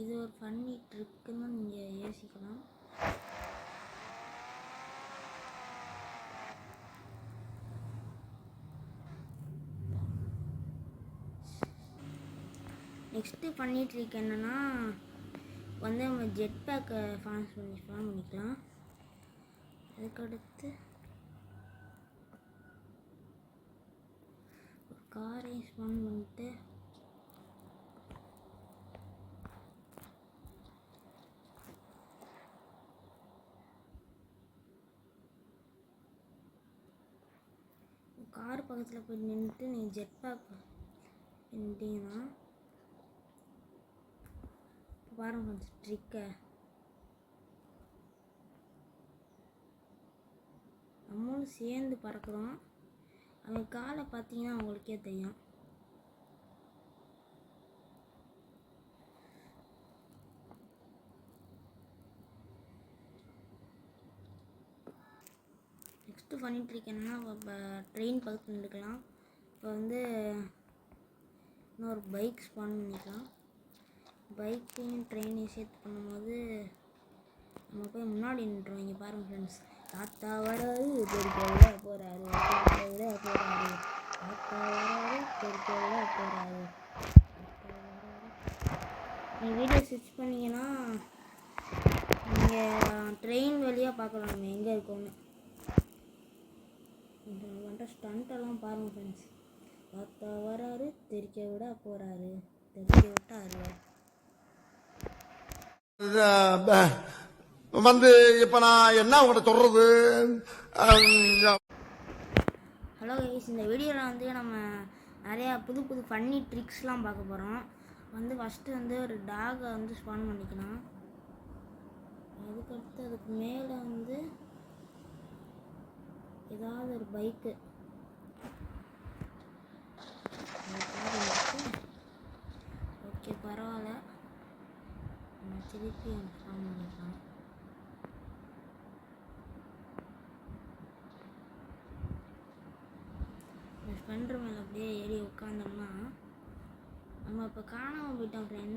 இது ஒரு ஃபன்னி ட்ரிக்குன்னு நீங்கள் யோசிக்கலாம். நெக்ஸ்ட்டு ஃபன்னி ட்ரிக் என்னென்னா வந்து நம்ம ஜெட் பேக்கை ஃபார்ம் பண்ணிக்கலாம். அதுக்கடுத்து காரையும் ஸ்பான் பண்ணிட்டு கார் பக்கத்தில் போய் நின்றுட்டு நீங்கள் ஜெட் பேக் நின்றுட்டீங்கன்னா பாருங்க கொஞ்சம் ட்ரிக்கை நம்மளும் சேர்ந்து பறக்கிறோம். அவன் காலை பார்த்தீங்கன்னா அவங்களுக்கே தெரியும். நெக்ஸ்ட்டு ஃபன்னி ட்ரிக் என்னன்னா இப்போ ட்ரெயின் பக்கத்தில் நின்றுக்கலாம். இப்போ வந்து இன்னொரு பைக் ஸ்பான் பண்ணிக்கலாம். பைக்கையும் ட்ரெயினையும் சேர்த்து பண்ணும்போது நம்ம போய் முன்னாடி நின்றுவோம். இங்கே பாருங்கள் ஃப்ரெண்ட்ஸ், தாத்தா வராரு பெருக்கோட போகிறாரு, பெருக்கோட போகிறாரு, தாத்தா வராரு பெருக்கோட போகிறாரு. நீங்கள் வீடியோ ஸ்விட்ச் பண்ணிங்கன்னா நீங்கள் ட்ரெயின் வழியாக பார்க்கலாம் நம்ம எங்கே இருக்கோன்னு. வந்துட்டு ஸ்டண்ட்டெல்லாம் பாருங்கள் ஃப்ரெண்ட்ஸ். தாத்தா வராரு தெரிக்க விட போகிறாரு, தெரிக்க விட்டாரு. வந்து இப்போ நான் என்ன உங்கள்கிட்ட சொல்கிறது? ஹலோ கைஸ், இந்த வீடியோவில் வந்து நம்ம நிறையா புது புது ஃபன்னி ட்ரிக்ஸ்லாம் பார்க்க போகிறோம். வந்து ஃபஸ்ட்டு வந்து ஒரு டாகை வந்து ஸ்பான் பண்ணிக்கலாம். அதுக்கடுத்து அதுக்கு மேலே வந்து ஏதாவது ஒரு பைக்கு ஓகே பரவாயில்ல, நம்ம திருப்பி ஸ்பான் பண்ணிக்கலாம். ஸ்பெண்டர் மேலே அப்படியே ஏறி உட்காந்தோம்னா நம்ம இப்போ காணாமல் போயிட்டோம் ஃப்ரெண்ட்ஸ்.